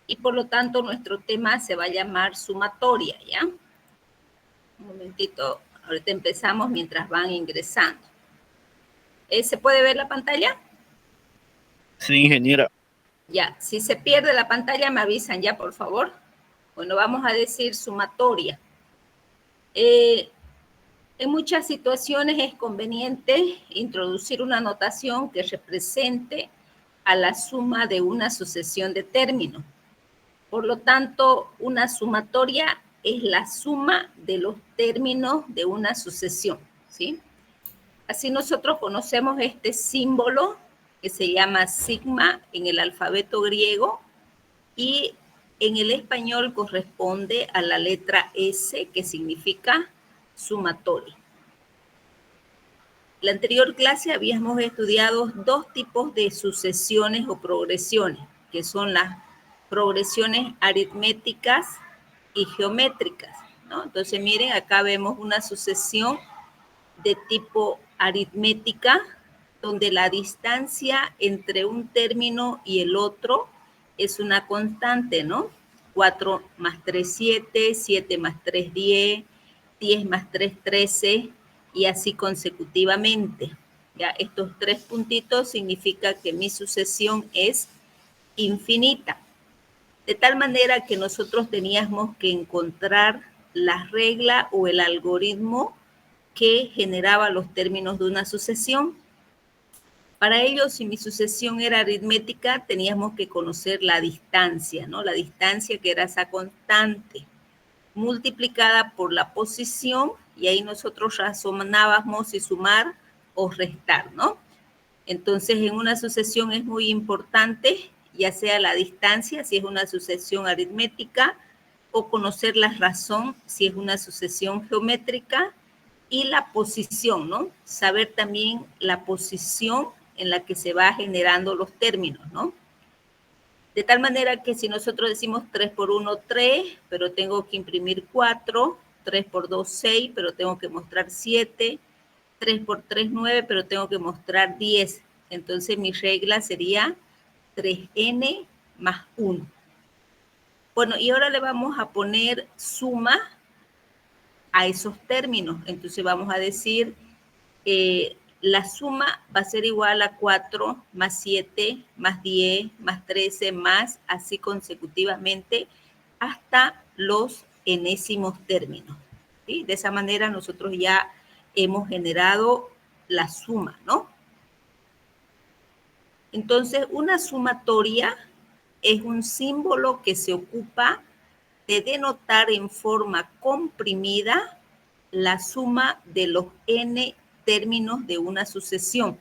y por lo tanto nuestro tema se va a llamar sumatoria, ¿ya? Un momentito, ahorita empezamos mientras van ingresando. ¿Se puede ver la pantalla? Sí, ingeniera. Ya, si se pierde la pantalla me avisan ya, por favor. Bueno, vamos a decir sumatoria. En muchas situaciones es conveniente introducir una notación que represente a la suma de una sucesión de términos. Por lo tanto, una sumatoria es la suma de los términos de una sucesión, ¿sí? Así nosotros conocemos este símbolo que se llama sigma en el alfabeto griego y en el español corresponde a la letra S, que significa sumatoria. En la anterior clase habíamos estudiado dos tipos de sucesiones o progresiones, que son las progresiones aritméticas y geométricas, ¿no? Entonces, miren, acá vemos una sucesión de tipo aritmética, donde la distancia entre un término y el otro es una constante, ¿no? 4 más 3, 7, 7 más 3, 10, 10 más 3, 13, y así consecutivamente. Ya, estos tres puntitos significa que mi sucesión es infinita. De tal manera que nosotros teníamos que encontrar la regla o el algoritmo que generaba los términos de una sucesión. Para ello, si mi sucesión era aritmética, teníamos que conocer la distancia, ¿no? La distancia, que era esa constante, multiplicada por la posición, y ahí nosotros razonábamos si sumar o restar, ¿no? Entonces, en una sucesión es muy importante, ya sea la distancia, si es una sucesión aritmética, o conocer la razón, si es una sucesión geométrica, y la posición, ¿no? Saber también la posición en la que se va generando los términos, ¿no? De tal manera que si nosotros decimos 3 por 1, 3, pero tengo que imprimir 4, 3 por 2, 6, pero tengo que mostrar 7, 3 por 3, 9, pero tengo que mostrar 10. Entonces mi regla sería 3n más 1. Bueno, y ahora le vamos a poner suma a esos términos. Entonces vamos a decir, la suma va a ser igual a 4 más 7 más 10 más 13 más así consecutivamente hasta los enésimos términos, ¿sí? De esa manera nosotros ya hemos generado la suma, ¿no? Entonces, una sumatoria es un símbolo que se ocupa de denotar en forma comprimida la suma de los n términos de una sucesión.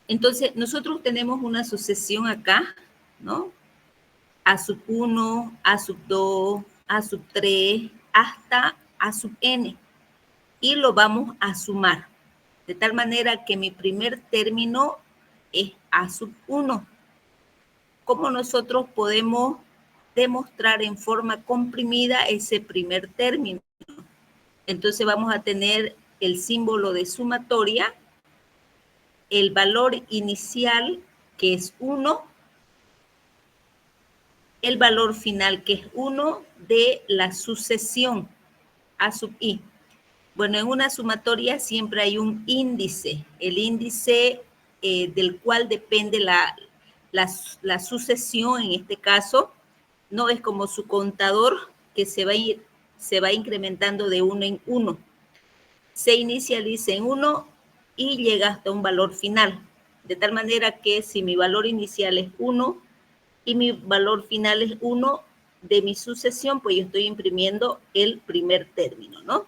Entonces, nosotros tenemos una sucesión acá, ¿no? A sub 1, A sub 2, A sub 3, hasta A sub n. Y lo vamos a sumar. De tal manera que mi primer término es A sub 1. ¿Cómo nosotros podemos demostrar en forma comprimida ese primer término? Entonces vamos a tener el símbolo de sumatoria, el valor inicial, que es 1, el valor final, que es 1 de la sucesión A sub i. Bueno, en una sumatoria siempre hay un índice, el índice del cual depende la sucesión, en este caso, no es como su contador, que se va incrementando de 1 en 1. Se inicializa en 1 y llega hasta un valor final. De tal manera que si mi valor inicial es 1 y mi valor final es 1 de mi sucesión, pues yo estoy imprimiendo el primer término, ¿no?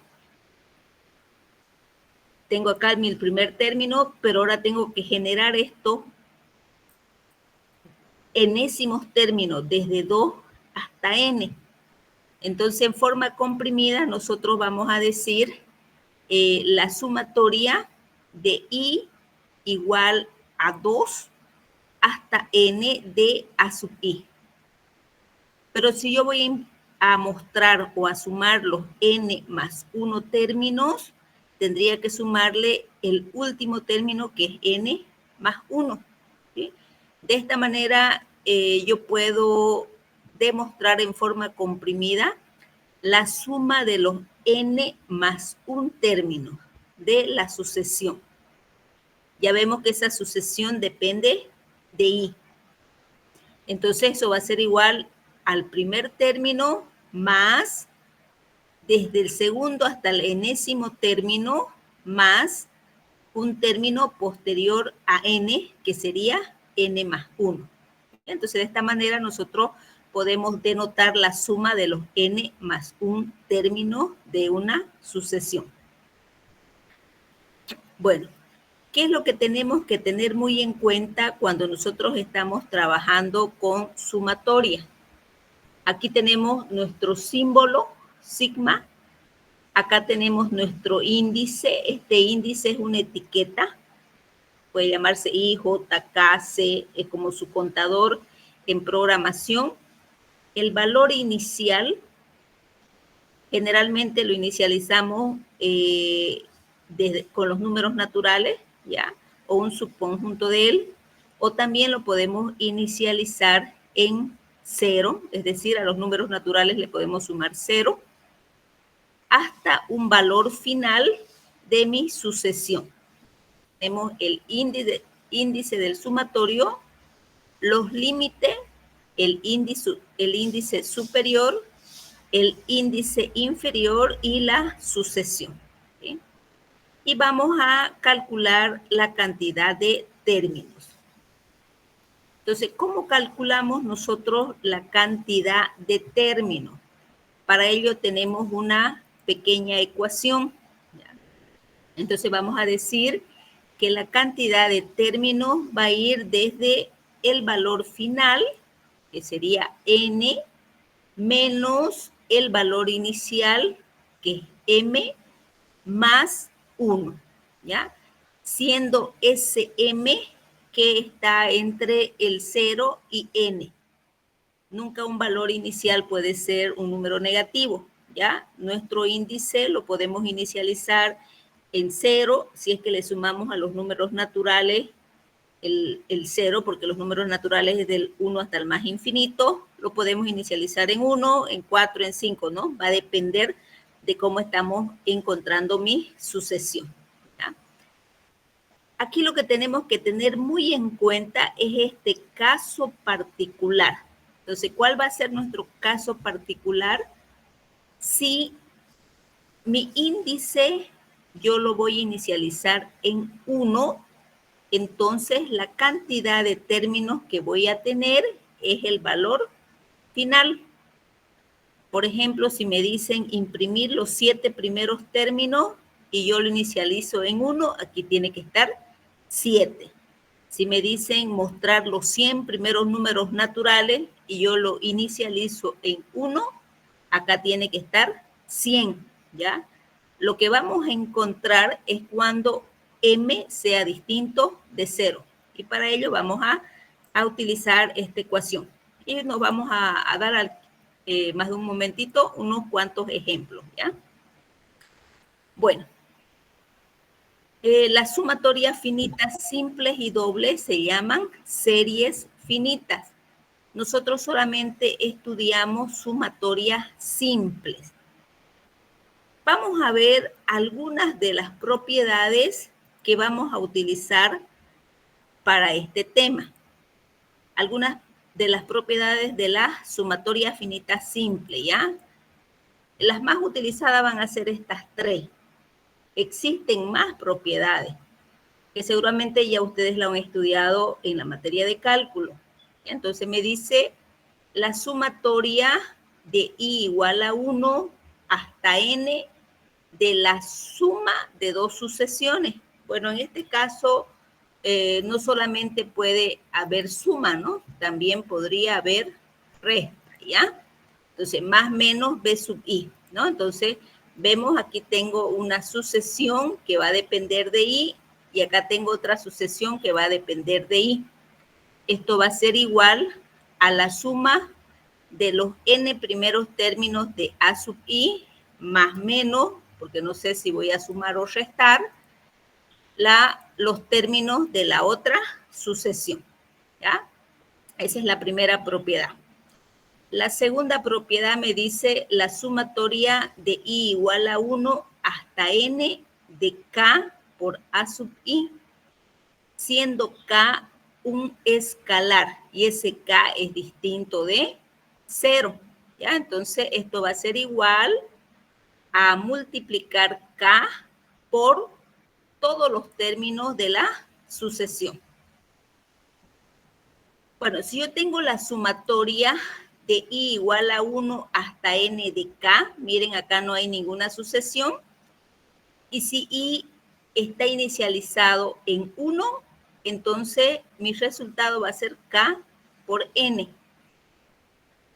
Tengo acá mi primer término, pero ahora tengo que generar estos enésimos términos, desde 2 hasta n. Entonces, en forma comprimida, nosotros vamos a decir la sumatoria de i igual a 2 hasta n de a sub i. Pero si yo voy a mostrar o a sumar los n más 1 términos, tendría que sumarle el último término, que es n más 1. ¿Sí? De esta manera, yo puedo demostrar en forma comprimida la suma de los n más un término de la sucesión. Ya vemos que esa sucesión depende de i. Entonces eso va a ser igual al primer término más, desde el segundo hasta el enésimo término, más un término posterior a n, que sería n más 1. Entonces, de esta manera nosotros podemos denotar la suma de los n más un término de una sucesión. Bueno, ¿qué es lo que tenemos que tener muy en cuenta cuando nosotros estamos trabajando con sumatoria? Aquí tenemos nuestro símbolo, sigma. Acá tenemos nuestro índice. Este índice es una etiqueta. Puede llamarse I, J, K, C, es como su contador en programación. El valor inicial, generalmente lo inicializamos con los números naturales, ¿ya? O un subconjunto de él, o también lo podemos inicializar en 0, es decir, a los números naturales le podemos sumar 0, hasta un valor final de mi sucesión. Tenemos el índice del sumatorio, los límites, el índice superior, el índice inferior y la sucesión. ¿Sí? Y vamos a calcular la cantidad de términos. Entonces, ¿cómo calculamos nosotros la cantidad de términos? Para ello tenemos una pequeña ecuación. Entonces vamos a decir que la cantidad de términos va a ir desde el valor final, que sería n, menos el valor inicial, que es m, más 1, ¿ya? Siendo ese m que está entre el 0 y n. Nunca un valor inicial puede ser un número negativo, ¿ya? Nuestro índice lo podemos inicializar en 0, si es que le sumamos a los números naturales el 0, porque los números naturales es del 1 hasta el más infinito, lo podemos inicializar en 1, en 4, en 5, ¿no? Va a depender de cómo estamos encontrando mi sucesión, ¿ya? Aquí lo que tenemos que tener muy en cuenta es este caso particular. Entonces, ¿cuál va a ser nuestro caso particular? Si mi índice yo lo voy a inicializar en 1, entonces la cantidad de términos que voy a tener es el valor final. Por ejemplo, si me dicen imprimir los 7 primeros términos y yo lo inicializo en 1, aquí tiene que estar 7. Si me dicen mostrar los 100 primeros números naturales y yo lo inicializo en 1, acá tiene que estar 100, ¿ya? Lo que vamos a encontrar es cuando m sea distinto de 0. Y para ello vamos a utilizar esta ecuación. Y nos vamos a dar más de un momentito unos cuantos ejemplos, ¿ya? Bueno. Las sumatorias finitas simples y dobles se llaman series finitas. Nosotros solamente estudiamos sumatorias simples. Vamos a ver algunas de las propiedades que vamos a utilizar para este tema. Algunas de las propiedades de la sumatoria finita simple, ¿ya? Las más utilizadas van a ser estas 3. Existen más propiedades que seguramente ya ustedes la han estudiado en la materia de cálculo. Entonces me dice la sumatoria de i igual a 1 hasta n de la suma de dos sucesiones. Bueno, en este caso no solamente puede haber suma, ¿no? También podría haber resta, ¿ya? Entonces, más menos b sub i, ¿no? Entonces, vemos aquí tengo una sucesión que va a depender de i y acá tengo otra sucesión que va a depender de i. Esto va a ser igual a la suma de los n primeros términos de a sub i más menos, porque no sé si voy a sumar o restar, los términos de la otra sucesión, ¿ya? Esa es la primera propiedad. La segunda propiedad me dice la sumatoria de i igual a 1 hasta n de k por a sub i, siendo k un escalar y ese k es distinto de 0. ¿Ya? Entonces, esto va a ser igual a multiplicar k por todos los términos de la sucesión. Bueno, si yo tengo la sumatoria de i igual a 1 hasta n de k, miren, acá no hay ninguna sucesión, y si i está inicializado en 1, entonces mi resultado va a ser k por n.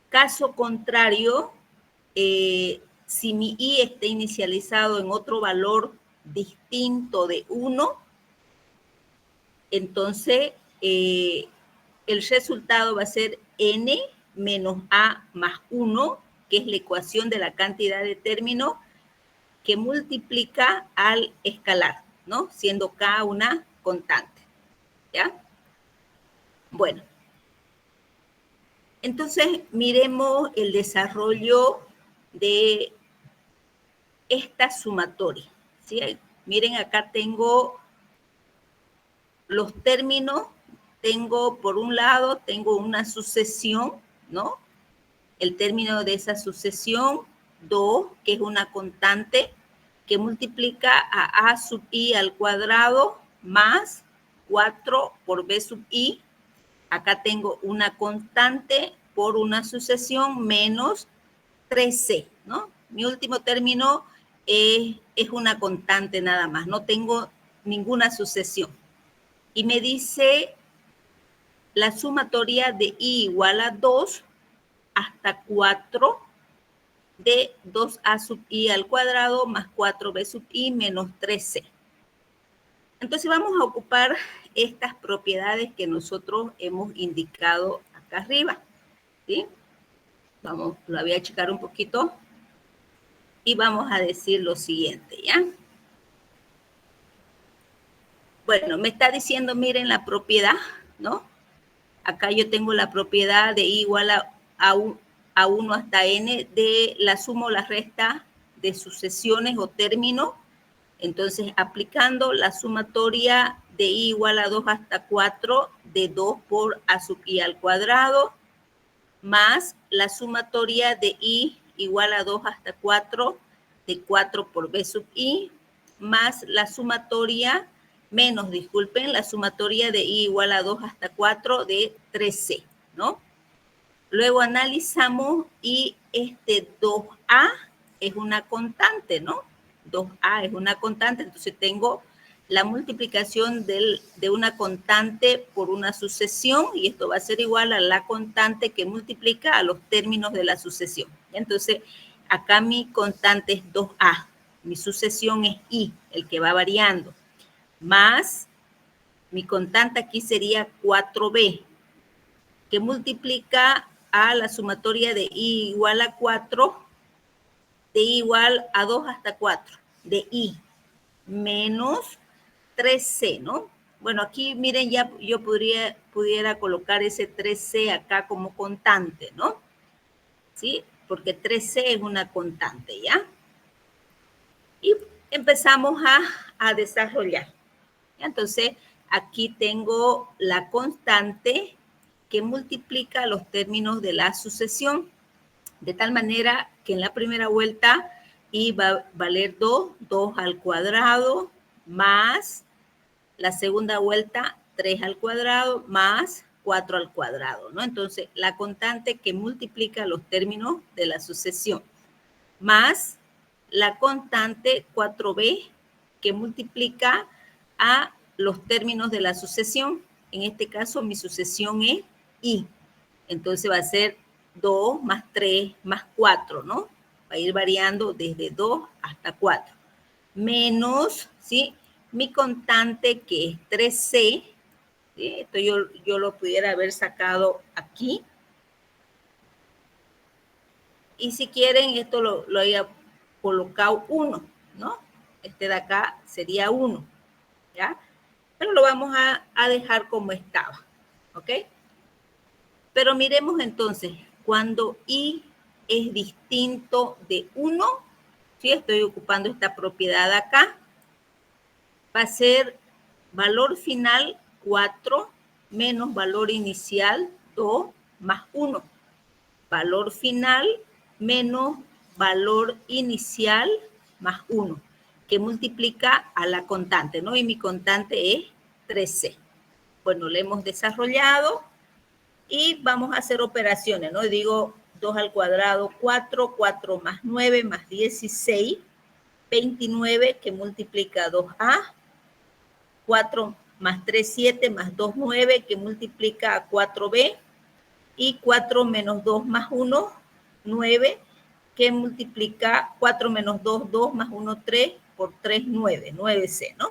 Caso contrario, si mi i está inicializado en otro valor distinto de 1, entonces el resultado va a ser n menos a más 1, que es la ecuación de la cantidad de términos que multiplica al escalar, ¿no? Siendo k una constante, ¿ya? Bueno, entonces miremos el desarrollo de esta sumatoria, ¿sí? Miren, acá tengo los términos, tengo por un lado, tengo una sucesión, ¿no? El término de esa sucesión, 2, que es una constante, que multiplica a sub i al cuadrado más 4 por b sub i. Acá tengo una constante por una sucesión menos 3c, ¿no? Mi último término es una constante nada más, no tengo ninguna sucesión. Y me dice la sumatoria de i igual a 2 hasta 4 de 2a sub i al cuadrado más 4b sub i menos 3c. Entonces vamos a ocupar estas propiedades que nosotros hemos indicado acá arriba, ¿sí? Vamos, lo voy a checar un poquito y vamos a decir lo siguiente, ¿ya? Bueno, me está diciendo, miren la propiedad, ¿no? Acá yo tengo la propiedad de i igual a 1 hasta n de la suma o la resta de sucesiones o términos. Entonces, aplicando la sumatoria de i igual a 2 hasta 4 de 2 por a sub i al cuadrado, más la sumatoria de i igual a 2 hasta 4 de 4 por b sub i, más la sumatoria, menos, disculpen, la sumatoria de i igual a 2 hasta 4 de 3c, ¿no? Luego analizamos y este 2a es una constante, ¿no? 2a es una constante, entonces tengo la multiplicación de una constante por una sucesión y esto va a ser igual a la constante que multiplica a los términos de la sucesión. Entonces, acá mi constante es 2a, mi sucesión es i, el que va variando, más mi constante aquí sería 4b, que multiplica a la sumatoria de i igual a 4, de i igual a 2 hasta 4, de i, menos 3c, ¿no? Bueno, aquí miren, ya yo pudiera colocar ese 3c acá como constante, ¿no? ¿Sí? Porque 3c es una constante, ¿ya? Y empezamos a desarrollar. Entonces, aquí tengo la constante que multiplica los términos de la sucesión, de tal manera que en la primera vuelta i va a valer 2, 2 al cuadrado, más la segunda vuelta 3 al cuadrado, más 4 al cuadrado, ¿no? Entonces, la constante que multiplica los términos de la sucesión, más la constante 4b que multiplica a los términos de la sucesión. En este caso, mi sucesión es i. Entonces va a ser 2 más 3 más 4, ¿no? Va a ir variando desde 2 hasta 4. Menos, ¿sí? Mi constante que es 3c. ¿Sí? Esto yo lo pudiera haber sacado aquí. Y si quieren, esto lo haya colocado 1, ¿no? Este de acá sería 1, ¿ya? Pero lo vamos a dejar como estaba, ¿ok? Pero miremos entonces, cuando I es distinto de 1, ¿sí? Estoy ocupando esta propiedad acá, va a ser valor final 4 menos valor inicial 2 más 1. Valor final menos valor inicial más 1, que multiplica a la constante, ¿no? Y mi constante es 13. Bueno, lo hemos desarrollado y vamos a hacer operaciones, ¿no? Digo 2 al cuadrado, 4, 4 más 9 más 16, 29, que multiplica 2A, 4 más 3, 7, más 2, 9, que multiplica a 4B, y 4 menos 2 más 1, 9, que multiplica 4 menos 2, 2 más 1, 3, por 3, 9, 9C, ¿no?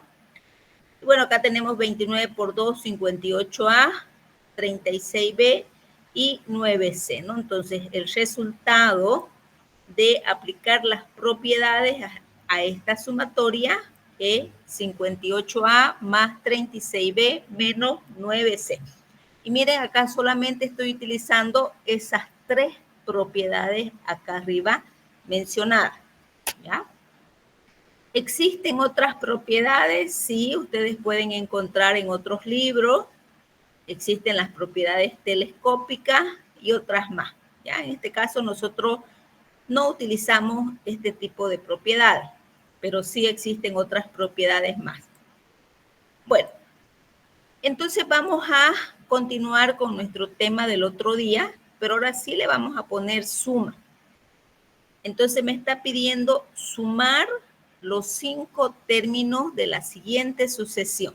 Y bueno, acá tenemos 29 por 2, 58A, 36B y 9C, ¿no? Entonces, el resultado de aplicar las propiedades a esta sumatoria es 58A más 36B menos 9C. Y miren, acá solamente estoy utilizando esas 3 propiedades acá arriba mencionadas, ¿ya? ¿Existen otras propiedades? Sí, ustedes pueden encontrar en otros libros. Existen las propiedades telescópicas y otras más, ¿ya? En este caso nosotros no utilizamos este tipo de propiedades, pero sí existen otras propiedades más. Bueno, entonces vamos a continuar con nuestro tema del otro día, pero ahora sí le vamos a poner suma. Entonces me está pidiendo sumar los 5 términos de la siguiente sucesión.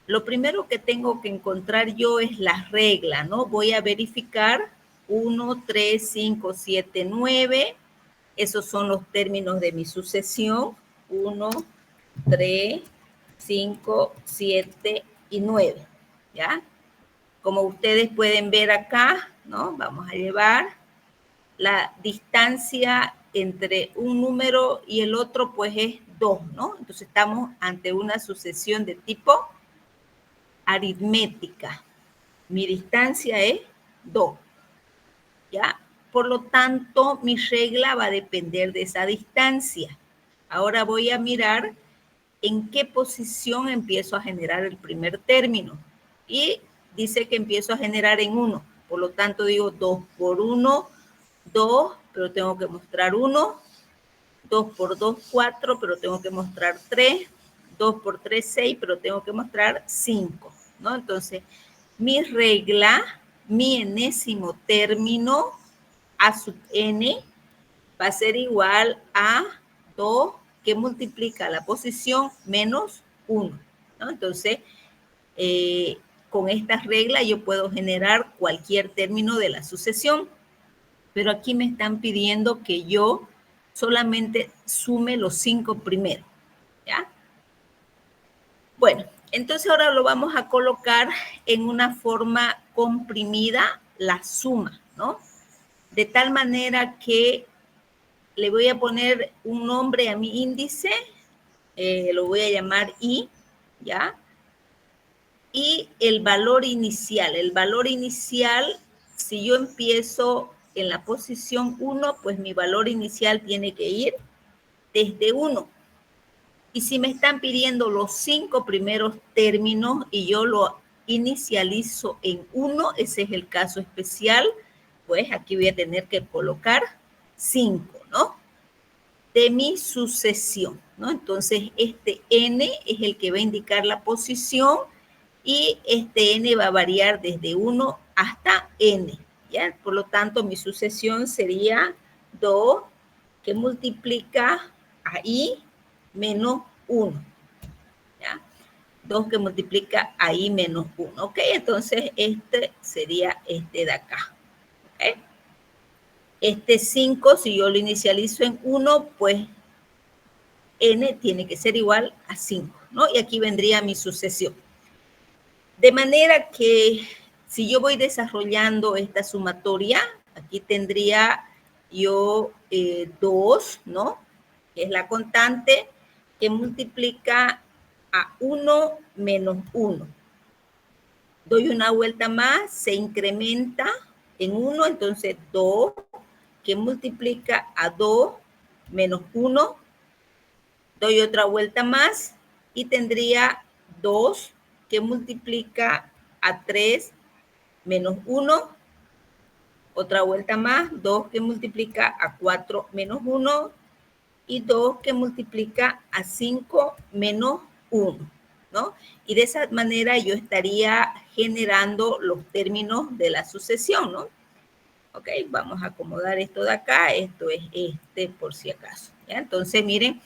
Lo primero que tengo que encontrar yo es la regla, ¿no? Voy a verificar 1, 3, 5, 7, 9. Esos son los términos de mi sucesión. 1, 3, 5, 7 y 9. ¿Ya? Como ustedes pueden ver acá, ¿no? Vamos a llevar la distancia entre un número y el otro, pues es 2, ¿no? Entonces estamos ante una sucesión de tipo aritmética. Mi distancia es 2, ¿ya? Por lo tanto, mi regla va a depender de esa distancia. Ahora voy a mirar en qué posición empiezo a generar el primer término. Y dice que empiezo a generar en 1. Por lo tanto, digo 2 por 1, 2, pero tengo que mostrar 1. 2 por 2, 4, pero tengo que mostrar 3. 2 por 3, 6, pero tengo que mostrar 5, ¿no? Entonces, mi regla, mi enésimo término, A sub n, va a ser igual a 2 que multiplica la posición menos 1, ¿no? Entonces, con esta regla yo puedo generar cualquier término de la sucesión, pero aquí me están pidiendo que yo solamente sume los 5 primeros, ¿ya? Bueno, entonces ahora lo vamos a colocar en una forma comprimida, la suma, ¿no? De tal manera que le voy a poner un nombre a mi índice, lo voy a llamar I, ¿ya? Y el valor inicial, si yo empiezo en la posición 1, pues mi valor inicial tiene que ir desde 1. Y si me están pidiendo los 5 primeros términos y yo lo inicializo en 1, ese es el caso especial, pues aquí voy a tener que colocar 5, ¿no? De mi sucesión, ¿no? Entonces, este n es el que va a indicar la posición y este n va a variar desde 1 hasta n, ¿ya? Por lo tanto, mi sucesión sería 2 que multiplica a i menos 1, ¿ya? 2 que multiplica a i menos 1, ¿ok? Entonces, este sería este de acá, ¿ok? Este 5, si yo lo inicializo en 1, pues n tiene que ser igual a 5, ¿no? Y aquí vendría mi sucesión. De manera que si yo voy desarrollando esta sumatoria, aquí tendría yo 2, ¿no? Que es la constante que multiplica a 1 menos 1. Doy una vuelta más, se incrementa en 1, entonces 2, que multiplica a 2 menos 1. Doy otra vuelta más y tendría 2, que multiplica a 3 menos 1. Otra vuelta más, 2 que multiplica a 4 menos 1 y 2 que multiplica a 5 menos 1, ¿no? Y de esa manera yo estaría generando los términos de la sucesión, ¿no? Ok, vamos a acomodar esto de acá, esto es este por si acaso, ¿ya? Entonces, miren,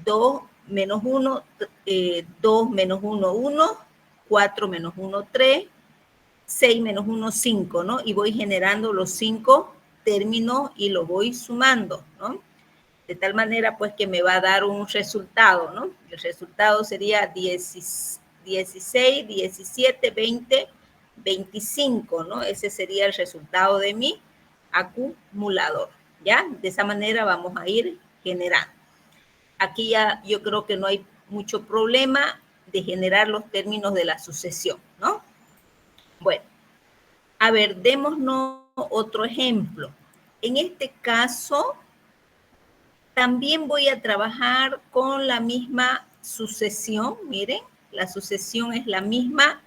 2 menos 1, 2 menos 1, 1, 4 menos 1, 3, 6 menos 1, 5, ¿no? Y voy generando los 5 términos y lo voy sumando, ¿no? De tal manera, pues, que me va a dar un resultado, ¿no? El resultado sería 16, 17, 20, 25, ¿no? Ese sería el resultado de mi acumulador, ¿ya? De esa manera vamos a ir generando. Aquí ya yo creo que no hay mucho problema de generar los términos de la sucesión, ¿no? Bueno, a ver, démonos otro ejemplo. En este caso, también voy a trabajar con la misma sucesión. Miren, la sucesión es la misma,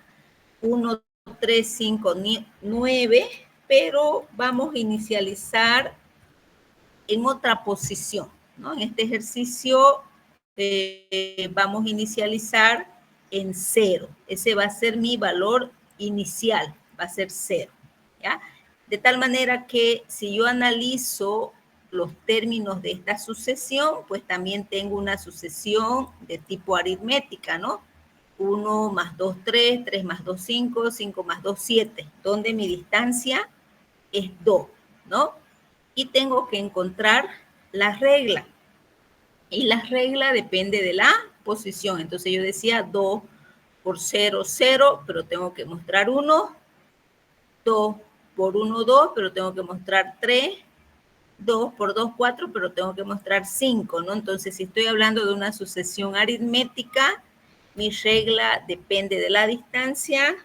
1, 3, 5, 9, pero vamos a inicializar en otra posición, ¿no? En este ejercicio vamos a inicializar en 0. Ese va a ser mi valor inicial, va a ser 0, ¿ya? De tal manera que si yo analizo los términos de esta sucesión, pues también tengo una sucesión de tipo aritmética, ¿no? 1 más 2, 3, 3 más 2, 5, 5 más 2, 7, donde mi distancia es 2, ¿no? Y tengo que encontrar la regla. Y la regla depende de la posición. Entonces yo decía 2 por 0, 0, pero tengo que mostrar 1. 2 por 1, 2, pero tengo que mostrar 3. 2 por 2, 4, pero tengo que mostrar 5, ¿no? Entonces, si estoy hablando de una sucesión aritmética, mi regla depende de la distancia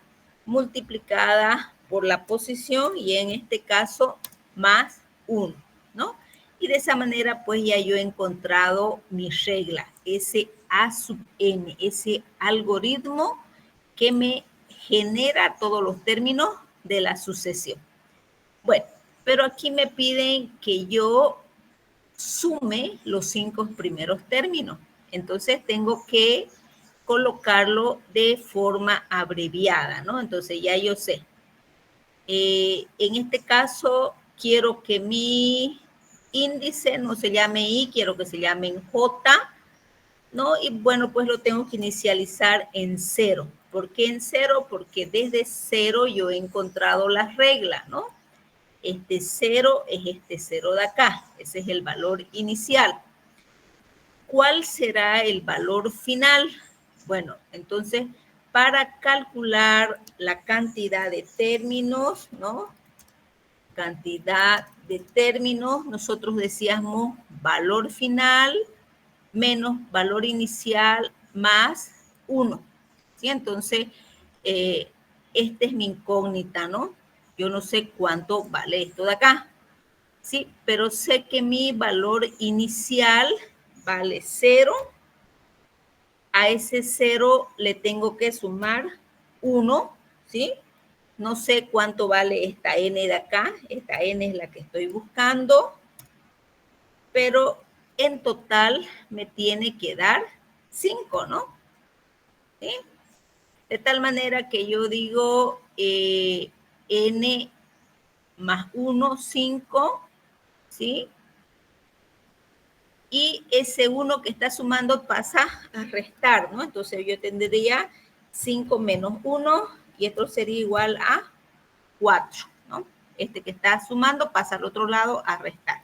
multiplicada por la posición y en este caso más 1, ¿no? Y de esa manera, pues ya yo he encontrado mi regla, ese A sub n, ese algoritmo que me genera todos los términos de la sucesión. Bueno, pero aquí me piden que yo sume los 5 primeros términos. Entonces tengo que colocarlo de forma abreviada, ¿no? Entonces ya yo sé. En este caso, quiero que mi índice no se llame I, quiero que se llame J, ¿no? Y bueno, pues lo tengo que inicializar en 0. ¿Por qué en 0? Porque desde 0 yo he encontrado las reglas, ¿no? Este 0 es este 0 de acá. Ese es el valor inicial. ¿Cuál será el valor final? Bueno, entonces, para calcular la cantidad de términos, ¿no? Cantidad de términos, nosotros decíamos valor final menos valor inicial más 1. ¿Sí? Entonces, esta es mi incógnita, ¿no? Yo no sé cuánto vale esto de acá. Sí, pero sé que mi valor inicial vale 0. A ese 0 le tengo que sumar 1, ¿sí? No sé cuánto vale esta n de acá. Esta n es la que estoy buscando. Pero en total me tiene que dar 5, ¿no? ¿Sí? De tal manera que yo digo n más 1, 5, ¿sí? Y ese 1 que está sumando pasa a restar, ¿no? Entonces yo tendría 5 menos 1 y esto sería igual a 4, ¿no? Este que está sumando pasa al otro lado a restar.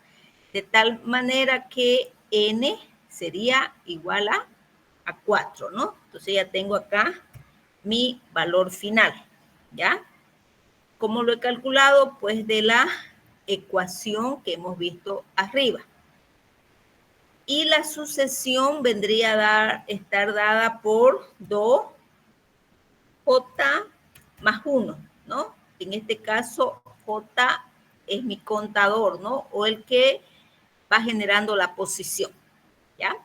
De tal manera que n sería igual a 4, ¿no? Entonces ya tengo acá mi valor final, ¿ya? ¿Cómo lo he calculado? Pues de la ecuación que hemos visto arriba. Y la sucesión vendría a estar dada por 2j más 1, ¿no? En este caso, J es mi contador, ¿no? O el que va generando la posición, ¿ya?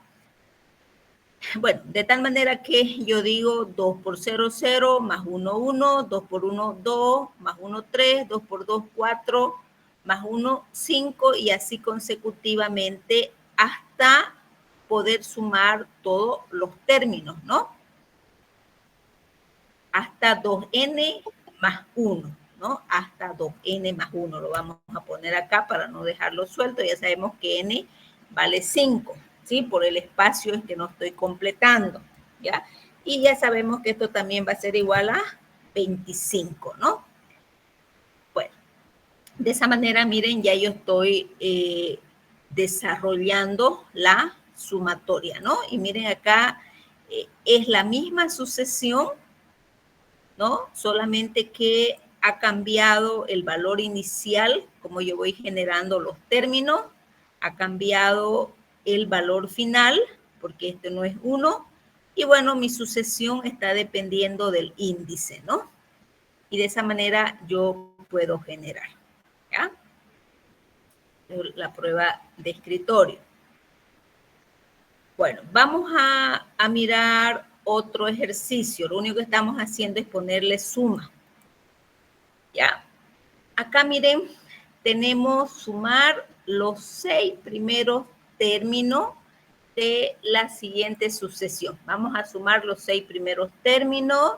Bueno, de tal manera que yo digo 2 por 0, 0, más 1, 1, 2 por 1, 2, más 1, 3, 2 por 2, 4, más 1, 5, y así consecutivamente hasta poder sumar todos los términos, ¿no? Hasta 2n más 1, ¿no? Hasta 2n más 1, lo vamos a poner acá para no dejarlo suelto. Ya sabemos que n vale 5, ¿sí? Por el espacio es que no estoy completando, ¿ya? Y ya sabemos que esto también va a ser igual a 25, ¿no? Bueno, de esa manera, miren, ya yo estoy desarrollando la sumatoria, ¿no? Y miren acá, es la misma sucesión, ¿no? Solamente que ha cambiado el valor inicial, como yo voy generando los términos, ha cambiado el valor final, porque este no es 1, y bueno, mi sucesión está dependiendo del índice, ¿no? Y de esa manera yo puedo generar, ¿ya? La prueba de escritorio. Bueno, vamos a mirar otro ejercicio. Lo único que estamos haciendo es ponerle suma, ¿ya? Acá miren, tenemos sumar los 6 primeros términos de la siguiente sucesión. Vamos a sumar los 6 primeros términos,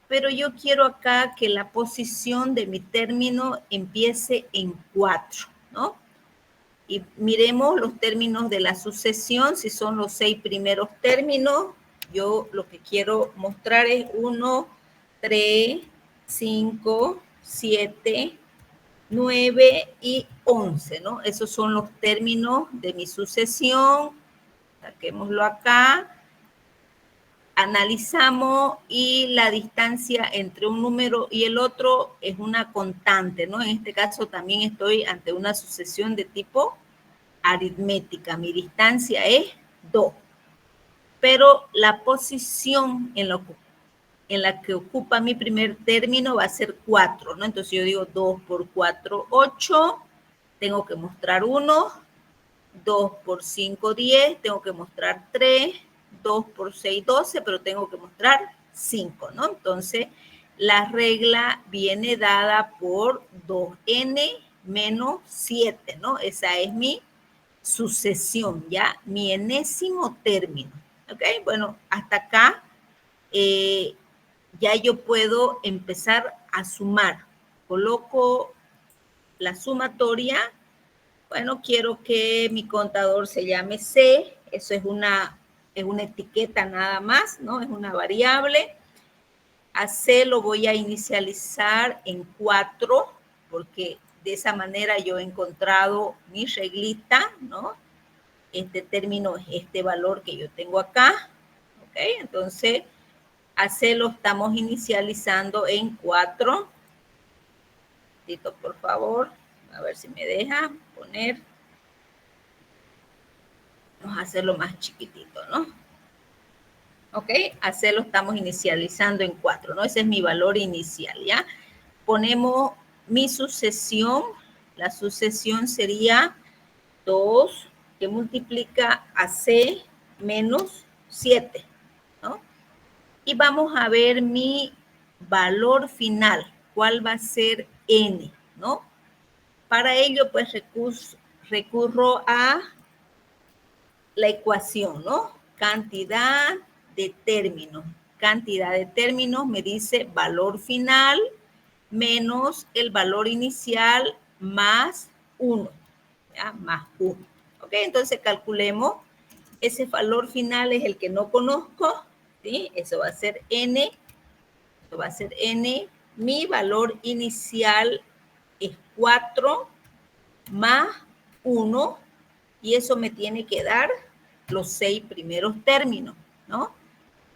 pero yo quiero acá que la posición de mi término empiece en 4, ¿no? Y miremos los términos de la sucesión, si son los 6 primeros términos. Yo lo que quiero mostrar es 1, 3, 5, 7, 9 y 11, ¿no? Esos son los términos de mi sucesión. Saquémoslo acá. Analizamos y la distancia entre un número y el otro es una constante, ¿no? En este caso también estoy ante una sucesión de tipo aritmética. Mi distancia es 2. Pero la posición en la que ocupa mi primer término va a ser 4, ¿no? Entonces yo digo 2 por 4, 8. Tengo que mostrar 1. 2 por 5, 10. Tengo que mostrar 3. 2 por 6, 12, pero tengo que mostrar 5, ¿no? Entonces, la regla viene dada por 2n menos 7, ¿no? Esa es mi sucesión, ¿ya? Mi enésimo término, ¿ok? Bueno, hasta acá ya yo puedo empezar a sumar. Coloco la sumatoria. Bueno, quiero que mi contador se llame C. Eso es una etiqueta nada más, ¿no? Es una variable. A C lo voy a inicializar en 4, porque de esa manera yo he encontrado mi reglita, ¿no? Este término es este valor que yo tengo acá, ¿ok? Entonces, a C lo estamos inicializando en 4. Por favor, a ver si me deja poner. Vamos a hacerlo más chiquitito, ¿no? ¿Ok? A C lo estamos inicializando en 4, ¿no? Ese es mi valor inicial, ¿ya? Ponemos mi sucesión. La sucesión sería 2 que multiplica a C menos 7, ¿no? Y vamos a ver mi valor final. ¿Cuál va a ser N, ¿no? Para ello, pues, recurro a la ecuación, ¿no? Cantidad de términos. Cantidad de términos me dice valor final menos el valor inicial más 1, ¿ya? Más 1. ¿Ok? Entonces calculemos. Ese valor final es el que no conozco, ¿sí? Eso va a ser N. Eso va a ser N. Mi valor inicial es 4 más 1, y eso me tiene que dar los 6 primeros términos, ¿no?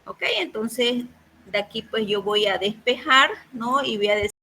Ok, entonces de aquí pues yo voy a despejar, ¿no? Y voy a decir